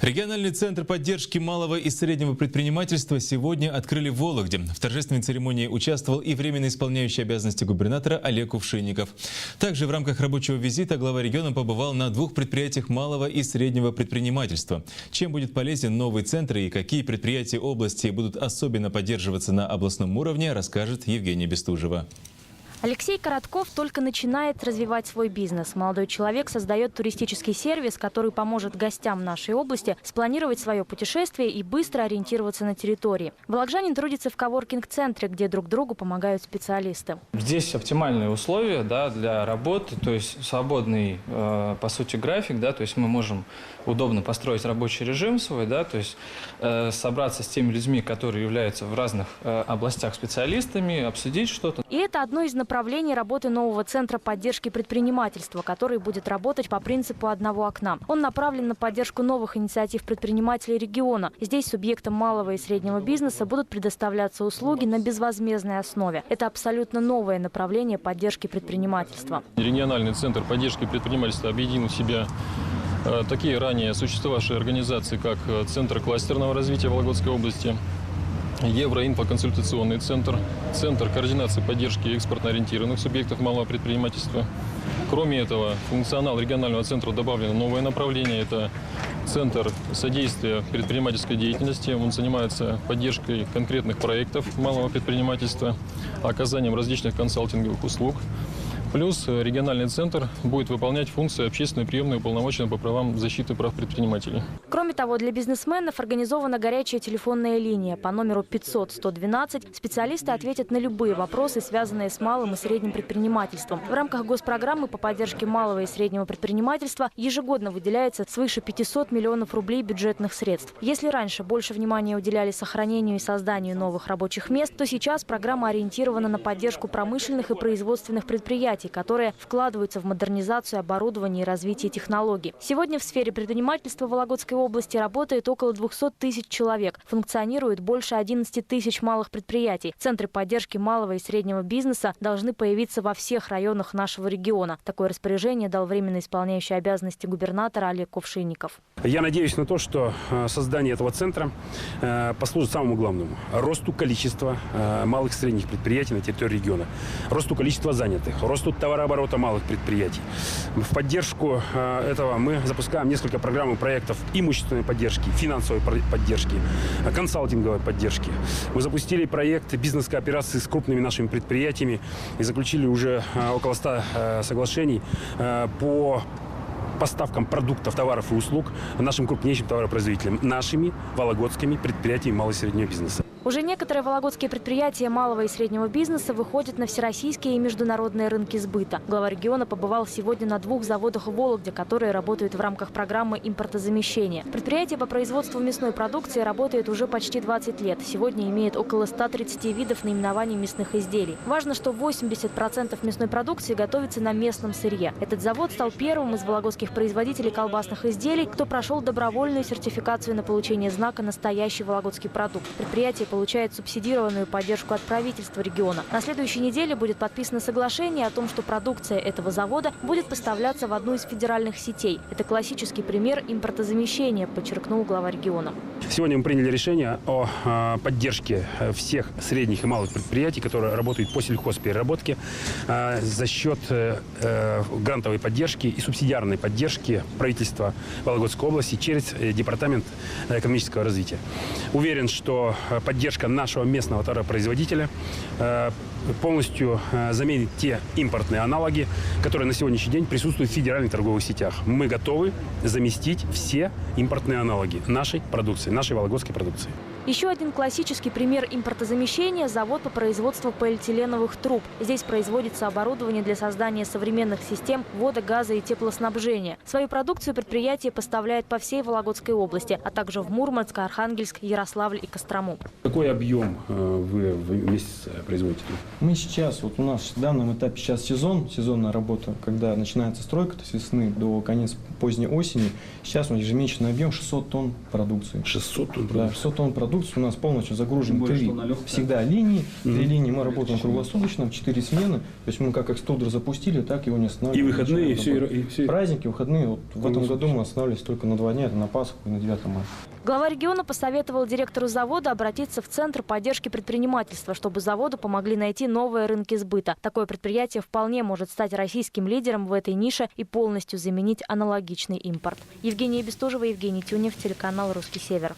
Региональный центр поддержки малого и среднего предпринимательства сегодня открыли в Вологде. В торжественной церемонии участвовал и временно исполняющий обязанности губернатора Олег Кувшинников. Также в рамках рабочего визита глава региона побывал на 2 предприятиях малого и среднего предпринимательства. Чем будет полезен новый центр и какие предприятия области будут особенно поддерживаться на областном уровне, расскажет Евгения Бестужева. Алексей Коротков только начинает развивать свой бизнес. Молодой человек создает туристический сервис, который поможет гостям нашей области спланировать свое путешествие и быстро ориентироваться на территории. Вологжанин трудится в коворкинг-центре, где друг другу помогают специалисты. Здесь оптимальные условия, для работы, то есть свободный, по сути, график, то есть мы можем удобно построить рабочий режим свой, то есть собраться с теми людьми, которые являются в разных областях специалистами, обсудить что-то. И это одно из направлений работы нового центра поддержки предпринимательства, который будет работать по принципу одного окна. Он направлен на поддержку новых инициатив предпринимателей региона. Здесь субъектам малого и среднего бизнеса будут предоставляться услуги на безвозмездной основе. Это абсолютно новое направление поддержки предпринимательства. Региональный центр поддержки предпринимательства объединил в себя такие ранее существовавшие организации, как Центр кластерного развития Вологодской области, Евроинфоконсультационный центр, Центр координации поддержки экспортно-ориентированных субъектов малого предпринимательства. Кроме этого, в функционал регионального центра добавлено новое направление. Это Центр содействия предпринимательской деятельности. Он занимается поддержкой конкретных проектов малого предпринимательства, оказанием различных консалтинговых услуг. Плюс региональный центр будет выполнять функции общественной приемной уполномоченной по правам защиты прав предпринимателей. Кроме того, для бизнесменов организована горячая телефонная линия. По номеру 500-112 специалисты ответят на любые вопросы, связанные с малым и средним предпринимательством. В рамках госпрограммы по поддержке малого и среднего предпринимательства ежегодно выделяется свыше 500 миллионов рублей бюджетных средств. Если раньше больше внимания уделяли сохранению и созданию новых рабочих мест, то сейчас программа ориентирована на поддержку промышленных и производственных предприятий, которые вкладываются в модернизацию оборудования и развитие технологий. Сегодня в сфере предпринимательства Вологодской области работает около 200 тысяч человек. Функционирует больше 11 тысяч малых предприятий. Центры поддержки малого и среднего бизнеса должны появиться во всех районах нашего региона. Такое распоряжение дал временно исполняющий обязанности губернатора Олег Кувшинников. Я надеюсь на то, что создание этого центра послужит самому главному – росту количества малых и средних предприятий на территории региона, росту количества занятых, росту товарооборота малых предприятий. В поддержку этого мы запускаем несколько программ и проектов имущественной поддержки, финансовой поддержки, консалтинговой поддержки. Мы запустили проект бизнес-кооперации с крупными нашими предприятиями и заключили уже около 100 соглашений по поставкам продуктов, товаров и услуг нашим крупнейшим товаропроизводителям, нашими вологодскими предприятиями малого и среднего бизнеса. Уже некоторые вологодские предприятия малого и среднего бизнеса выходят на всероссийские и международные рынки сбыта. Глава региона побывал сегодня на 2 заводах в Вологде, которые работают в рамках программы импортозамещения. Предприятие по производству мясной продукции работает уже почти 20 лет. Сегодня имеет около 130 видов наименований мясных изделий. Важно, что 80% мясной продукции готовится на местном сырье. Этот завод стал первым из вологодских производителей колбасных изделий, кто прошел добровольную сертификацию на получение знака «Настоящий вологодский продукт». Предприятие получает субсидированную поддержку от правительства региона. На следующей неделе будет подписано соглашение о том, что продукция этого завода будет поставляться в одну из федеральных сетей. Это классический пример импортозамещения, подчеркнул глава региона. Сегодня мы приняли решение о поддержке всех средних и малых предприятий, которые работают по сельхозпереработке за счет грантовой поддержки и субсидиарной поддержки правительства Вологодской области через Департамент экономического развития. Уверен, что поддержка нашего местного товаропроизводителя полностью заменит те импортные аналоги, которые на сегодняшний день присутствуют в федеральных торговых сетях. Мы готовы заместить все импортные аналоги нашей продукции, нашей вологодской продукции. Еще один классический пример импортозамещения – завод по производству полиэтиленовых труб. Здесь производится оборудование для создания современных систем вода, газа и теплоснабжения. Свою продукцию предприятие поставляет по всей Вологодской области, а также в Мурманск, Архангельск, Ярославль и Кострому. Какой объем вы в месяц производите? Мы сейчас, у нас в данном этапе сейчас сезонная работа, когда начинается стройка, то есть с весны до конец поздней осени. Сейчас у нас ежемесячный объем 600 тонн продукции. 600 тонн продукции? Да, 600 тонн продукции. продукции у нас полностью загружены всегда линии. 3 линии мы работаем круглосуточно, 4 смены. То есть мы как экструдер запустили, так его не останавливаем. И выходные, и все. Праздники, выходные. Вот в этом году мы останавливались только на 2 дня, это на Пасху и на 9 мая. Глава региона посоветовал директору завода обратиться в Центр поддержки предпринимательства, чтобы заводу помогли найти новые рынки сбыта. Такое предприятие вполне может стать российским лидером в этой нише и полностью заменить аналогичный импорт. Евгения Бестужева, Евгений Тюнев, телеканал «Русский Север».